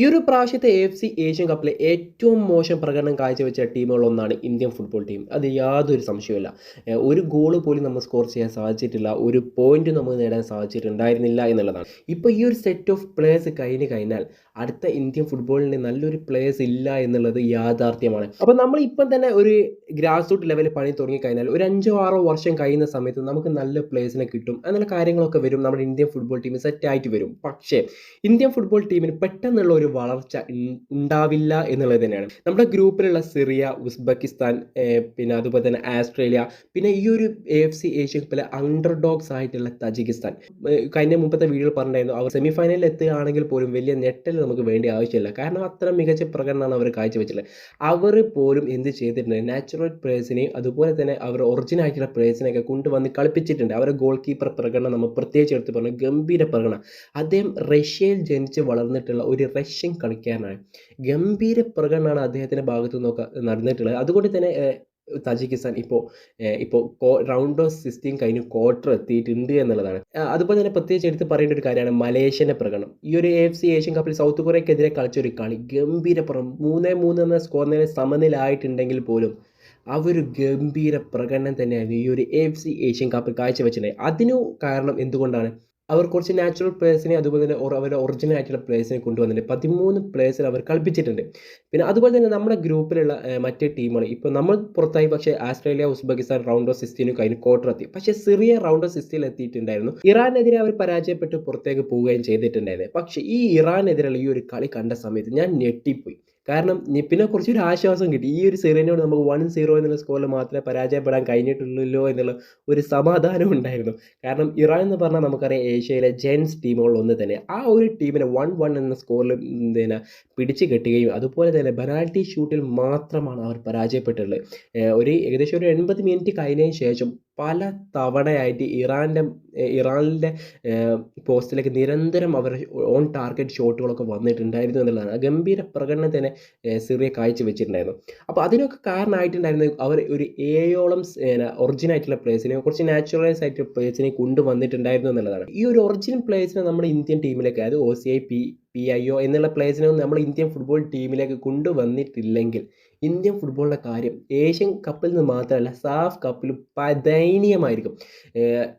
ഈ ഒരു പ്രാവശ്യത്തെ AFC ഏഷ്യൻ കപ്പിലെ ഏറ്റവും മോശം പ്രകടനം കാഴ്ചവെച്ച ടീമുകളൊന്നാണ് ഇന്ത്യൻ ഫുട്ബോൾ ടീം. അത് യാതൊരു സംശയവുമില്ല. ഒരു ഗോൾ പോലും നമുക്ക് സ്കോർ ചെയ്യാൻ സാധിച്ചിട്ടില്ല. ഒരു പോയിന്റ് നമുക്ക് നേടാൻ സാധിച്ചിട്ടുണ്ടായിരുന്നില്ല എന്നുള്ളതാണ്. ഇപ്പോൾ ഈ ഒരു സെറ്റ് ഓഫ് പ്ലേയേഴ്സ് കഴിഞ്ഞാൽ അടുത്ത ഇന്ത്യൻ ഫുട്ബോളിന് നല്ലൊരു പ്ലേയേഴ്സ് ഇല്ല എന്നുള്ളത് യാഥാർത്ഥ്യമാണ്. അപ്പോൾ നമ്മൾ ഇപ്പം തന്നെ ഒരു ഗ്രാസ് റൂട്ട് ലെവലിൽ പണി തുടങ്ങിക്കഴിഞ്ഞാൽ ഒരു 5-6 വർഷം കഴിയുന്ന സമയത്ത് നമുക്ക് നല്ല പ്ലേയേഴ്സിനെ കിട്ടും എന്നുള്ള കാര്യങ്ങളൊക്കെ വരും. നമ്മുടെ ഇന്ത്യൻ ഫുട്ബോൾ ടീം സെറ്റായിട്ട് വരും. പക്ഷേ ഇന്ത്യൻ ഫുട്ബോൾ ടീമിന് പെട്ടെന്നുള്ള ഒരു വളർച്ച ഉണ്ടാവില്ല എന്നുള്ളത് തന്നെയാണ്. നമ്മുടെ ഗ്രൂപ്പിലുള്ള സിറിയ, ഉസ്ബെക്കിസ്ഥാൻ, പിന്നെ അതുപോലെ തന്നെ ആസ്ട്രേലിയ, പിന്നെ ഈ ഒരു AFC ഏഷ്യൻ കപ്പിലെ അണ്ടർ ഡോഗ്സ് ആയിട്ടുള്ള തജിക്കിസ്ഥാൻ. കഴിഞ്ഞ മുമ്പത്തെ വീഡിയോയിൽ പറഞ്ഞിട്ടുണ്ടായിരുന്നു, അവർ സെമി ഫൈനലിൽ എത്തുകയാണെങ്കിൽ പോലും വലിയ ഞെട്ടൽ നമുക്ക് വേണ്ടി ആവശ്യമില്ല. കാരണം അത്ര മികച്ച പ്രകടനമാണ് അവർ കാഴ്ചവെച്ചിട്ടുള്ളത്. അവർ പോലും എന്ത് ചെയ്തിട്ടുണ്ട്, നാച്ചുറൽ പ്ലേയേഴ്സിനെയും അതുപോലെ തന്നെ അവർ ഒറിജിനൽ ആയിട്ടുള്ള പ്ലേയേഴ്സിനെയൊക്കെ കൊണ്ടുവന്ന് കളിപ്പിച്ചിട്ടുണ്ട്. അവരുടെ ഗോൾ കീപ്പർ പ്രകടനം നമ്മൾ പ്രത്യേകിച്ച് എടുത്ത് പറഞ്ഞു, ഗംഭീര പ്രകടനം. അദ്ദേഹം റഷ്യയിൽ ജനിച്ച് വളർന്നിട്ടുള്ള ഒരു റഷ്യൻ കളിക്കാരനാണ്. ഗംഭീര പ്രകടനമാണ് അദ്ദേഹത്തിൻ്റെ ഭാഗത്തു നിന്നൊക്കെ നടന്നിട്ടുള്ളത്. അതുകൊണ്ട് തന്നെ തജിക്കിസ്ഥാൻ ഇപ്പോൾ റൗണ്ട് ഓഫ് 16 കഴിഞ്ഞ് ക്വാർട്ടർ എത്തിയിട്ടുണ്ട് എന്നുള്ളതാണ്. അതുപോലെ തന്നെ പ്രത്യേകിച്ച് എടുത്ത് പറയേണ്ട ഒരു കാര്യമാണ് മലേഷ്യൻ്റെ പ്രകടനം. ഈ ഒരു AFC ഏഷ്യൻ കപ്പിൽ സൗത്ത് കൊറിയക്കെതിരെ കളിച്ച ഒരു കളി ഗംഭീര 3-3 എന്ന സ്കോറിനെ സമനിലായിട്ടുണ്ടെങ്കിൽ പോലും അവർ ഗംഭീര പ്രകടനം തന്നെയായിരുന്നു ഈ ഒരു AFC ഏഷ്യൻ കപ്പിൽ കാഴ്ചവെച്ചിട്ടുണ്ടായി. അതിനു കാരണം എന്തുകൊണ്ടാണ്? അവർ കുറച്ച് നാച്ചുറൽ പ്ലേയേഴ്സിനെ അതുപോലെ തന്നെ അവരുടെ ഒറിജിനൽ ആയിട്ടുള്ള പ്ലേയേഴ്സിനെ കൊണ്ടുവന്നിട്ടുണ്ട്. 13 പ്ലേയേഴ്സിനെ അവർ കളിപ്പിച്ചിട്ടുണ്ട്. പിന്നെ അതുപോലെ തന്നെ നമ്മുടെ ഗ്രൂപ്പിലുള്ള മറ്റ് ടീമുകൾ ഇപ്പോൾ നമ്മൾ പുറത്തായി, പക്ഷേ ആസ്ട്രേലിയ, ഉസ്ബെക്കിസ്ഥാൻ റൗണ്ട് ഓഫ് 16 കഴിഞ്ഞ് ക്വാർട്ടർ എത്തി. പക്ഷേ സിറിയ റൗണ്ട് ഓഫ് 16 എത്തിയിട്ടുണ്ടായിരുന്നു. ഇറാനെതിരെ അവർ പരാജയപ്പെട്ട് പുറത്തേക്ക് പോവുകയും ചെയ്തിട്ടുണ്ടായിരുന്നു. പക്ഷേ ഈ ഇറാനെതിരെയുള്ള ഈ ഒരു കളി കണ്ട സമയത്ത് ഞാൻ ഞെട്ടിപ്പോയി. കാരണം പിന്നെ കുറച്ചൊരു ആശ്വാസം കിട്ടി. ഈ ഒരു സിറിയനോട് നമുക്ക് 1-0 എന്നുള്ള സ്കോറിൽ മാത്രമേ പരാജയപ്പെടാൻ കഴിഞ്ഞിട്ടുള്ളൂ എന്നുള്ള ഒരു സമാധാനം ഉണ്ടായിരുന്നു. കാരണം ഇറാൻ എന്ന് പറഞ്ഞാൽ നമുക്കറിയാം ഏഷ്യയിലെ ജെൻസ് ടീമുകളിൽ ഒന്ന് തന്നെ. ആ ഒരു ടീമിനെ 1-1 എന്ന സ്കോറിൽ പിടിച്ചു കെട്ടുകയും അതുപോലെ തന്നെ പെനാൽറ്റി ഷൂട്ടിൽ മാത്രമാണ് അവർ പരാജയപ്പെട്ടുള്ളത്. ഏകദേശം ഒരു 80 മിനിറ്റ് കഴിഞ്ഞതിന് ശേഷം പല തവണയായിട്ട് ഇറാനിൻ്റെ പോസ്റ്റിലേക്ക് നിരന്തരം അവർ ഓൺ ടാർഗറ്റ് ഷോട്ടുകളൊക്കെ വന്നിട്ടുണ്ടായിരുന്നു എന്നുള്ളതാണ്. ഗംഭീര പ്രകടനം തന്നെ സിറിയ കാഴ്ചവെച്ചിട്ടുണ്ടായിരുന്നു. അപ്പോൾ അതിനൊക്കെ കാരണമായിട്ടുണ്ടായിരുന്നു അവർ ഒരു 7ഓളം ഒറിജിനൽ ആയിട്ടുള്ള പ്ലേയേഴ്സിനെ, കുറച്ച് നാച്ചുറലൈസ് ആയിട്ടുള്ള പ്ലേയേഴ്സിനെ കൊണ്ടുവന്നിട്ടുണ്ടായിരുന്നു എന്നുള്ളതാണ്. ഈ ഒരു ഒറിജിനൽ പ്ലേയേഴ്സിനെ നമ്മുടെ ഇന്ത്യൻ ടീമിലേക്ക്, അതായത് OCI, PIO എന്നുള്ള പ്ലേയേഴ്സിനെ നമ്മൾ ഇന്ത്യൻ ഫുട്ബോൾ ടീമിലേക്ക് കൊണ്ടുവന്നിട്ടില്ലെങ്കിൽ ഇന്ത്യൻ ഫുട്ബോളിൻ്റെ കാര്യം ഏഷ്യൻ കപ്പിൽ നിന്ന് മാത്രമല്ല സാഫ് കപ്പിലും ദയനീയമായിരിക്കും.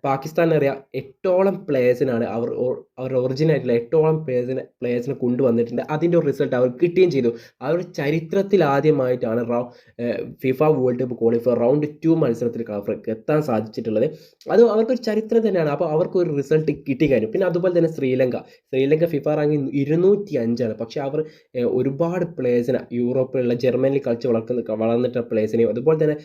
പാകിസ്ഥാൻ അറിയാം, 8ഓളം പ്ലേയേഴ്സിനാണ് അവർ ഒറിജിനൽ ആയിട്ടുള്ള 8ഓളം പ്ലേയേഴ്സിനെ കൊണ്ടുവന്നിട്ടുണ്ട്. അതിൻ്റെ ഒരു റിസൾട്ട് അവർ കിട്ടുകയും ചെയ്തു. അവരുടെ ചരിത്രത്തിൽ ആദ്യമായിട്ടാണ് FIFA world cup qualifier round 2 മത്സരത്തിൽ അവർക്ക് എത്താൻ സാധിച്ചിട്ടുള്ളത്. അത് അവർക്കൊരു ചരിത്രം തന്നെയാണ്. അപ്പോൾ അവർക്കൊരു റിസൾട്ട് കിട്ടിക്കഴിഞ്ഞു. പിന്നെ അതുപോലെ തന്നെ ശ്രീലങ്ക FIFA റാങ്കിങ് 205ആണ്. പക്ഷേ അവർ ഒരുപാട് പ്ലേയേഴ്സിനെ, യൂറോപ്പിലുള്ള ജർമ്മനിയിൽ കളിച്ച് വളർന്നിട്ടുള്ള പ്ലേയേഴ്സിനെയും അതുപോലെ തന്നെ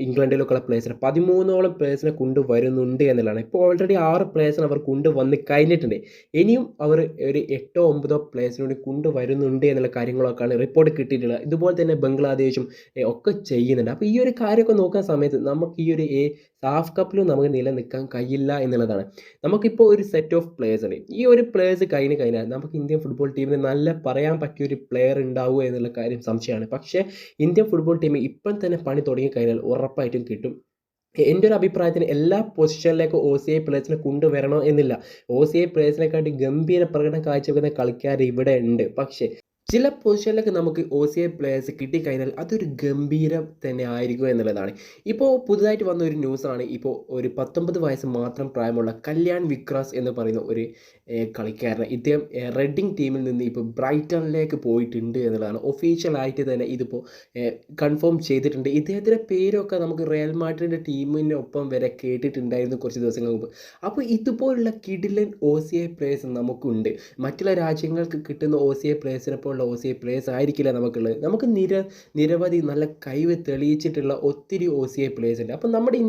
ഇംഗ്ലണ്ടിലൊക്കെയുള്ള പ്ലേയേഴ്സിനെ 13ഓളം പ്ലേയേഴ്സിനെ കൊണ്ടുവരുന്നുണ്ട് എന്നുള്ളതാണ്. ഇപ്പോൾ ഓൾറെഡി 6 പ്ലേയേഴ്സിനെ അവർ കൊണ്ടുവന്ന് കഴിഞ്ഞിട്ടുണ്ട്. ഇനിയും അവർ ഒരു 8-9 പ്ലേയേഴ്സിനോട് കൊണ്ടുവരുന്നുണ്ട് എന്നുള്ള കാര്യങ്ങളൊക്കെയാണ് റിപ്പോർട്ട് കിട്ടിയിട്ടുള്ളത്. ഇതുപോലെ തന്നെ ബംഗ്ലാദേശും ഒക്കെ ചെയ്യുന്നുണ്ട്. അപ്പോൾ ഈ ഒരു കാര്യമൊക്കെ നോക്കുന്ന സമയത്ത് നമുക്ക് ഈ ഒരു സാഫ് കപ്പിലും നമുക്ക് നിലനിൽക്കാൻ കഴിയില്ല എന്നുള്ളതാണ്. നമുക്കിപ്പോൾ ഒരു സെറ്റ് ഓഫ് പ്ലേയേഴ്സ് ഉണ്ട്. ഈ ഒരു പ്ലേയേഴ്സ് കഴിഞ്ഞാൽ നമുക്ക് ഇന്ത്യൻ ഫുട്ബോൾ ടീമിന് നല്ല പറയാൻ പറ്റിയ ഒരു പ്ലെയർ ഉണ്ടാവുക എന്നുള്ള കാര്യം സംശയമാണ്. പക്ഷേ ഇന്ത്യൻ ഫുട്ബോൾ ടീം ഇപ്പം തന്നെ പണി തുടങ്ങിക്കഴിഞ്ഞാൽ ഉറപ്പായിട്ടും കിട്ടും. എൻ്റെ ഒരു അഭിപ്രായത്തിന് എല്ലാ പൊസിഷനിലേക്കും OCI പ്ലേയേഴ്സിനെ കൊണ്ടുവരണോ എന്നില്ല. OCI പ്ലേയേഴ്സിനെക്കാട്ടി ഗംഭീര പ്രകടനം കാഴ്ചവെക്കുന്ന കളിക്കാർ ഇവിടെ ഉണ്ട്. പക്ഷേ ചില പൊസിഷനിലൊക്കെ നമുക്ക് OCI പ്ലേയേഴ്സ് കിട്ടിക്കഴിഞ്ഞാൽ അതൊരു ഗംഭീരം തന്നെ ആയിരിക്കും എന്നുള്ളതാണ്. ഇപ്പോൾ പുതുതായിട്ട് വന്ന ഒരു ന്യൂസാണ്, ഇപ്പോൾ ഒരു 19 വയസ്സ് മാത്രം പ്രായമുള്ള കല്യാൺ വിക്രാസ് എന്ന് പറയുന്ന ഒരു കളിക്കാരൻ, ഇദ്ദേഹം റെഡിംഗ് ടീമിൽ നിന്ന് ഇപ്പോൾ ബ്രൈറ്റണിലേക്ക് പോയിട്ടുണ്ട് എന്നുള്ളതാണ്. ഒഫീഷ്യലായിട്ട് തന്നെ ഇതിപ്പോൾ കൺഫേം ചെയ്തിട്ടുണ്ട്. ഇദ്ദേഹത്തിൻ്റെ പേരൊക്കെ നമുക്ക് റയൽ മാഡ്രിഡിൻ്റെ ടീമിനൊപ്പം വരെ കേട്ടിട്ടുണ്ടായിരുന്നു കുറച്ച് ദിവസങ്ങൾക്ക് മുമ്പ്. അപ്പോൾ ഇതുപോലുള്ള കിടിലൻ OCI പ്ലേയേഴ്സ് നമുക്കുണ്ട്. മറ്റുള്ള രാജ്യങ്ങൾക്ക് കിട്ടുന്ന OCI പ്ലേയേഴ്സിനെ പോലുള്ള OCI പ്ലേയേഴ്സ് ആയിരിക്കില്ല നമുക്കുള്ളത്. നമുക്ക് നിരവധി നല്ല കഴിവ് തെളിയിച്ചിട്ടുള്ള ഒത്തിരി OCI പ്ലേയേഴ്സ് ഉണ്ട്. അപ്പോൾ നമ്മുടെ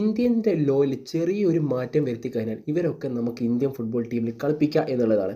ഇന്ത്യൻ്റെ ലോയിൽ ചെറിയൊരു മാറ്റം വരുത്തി കഴിഞ്ഞാൽ ഇവരൊക്കെ നമുക്ക് ഇന്ത്യൻ ഫുട്ബോൾ ടീമിൽ കളിപ്പിക്കുക എന്നുള്ളതാണ്.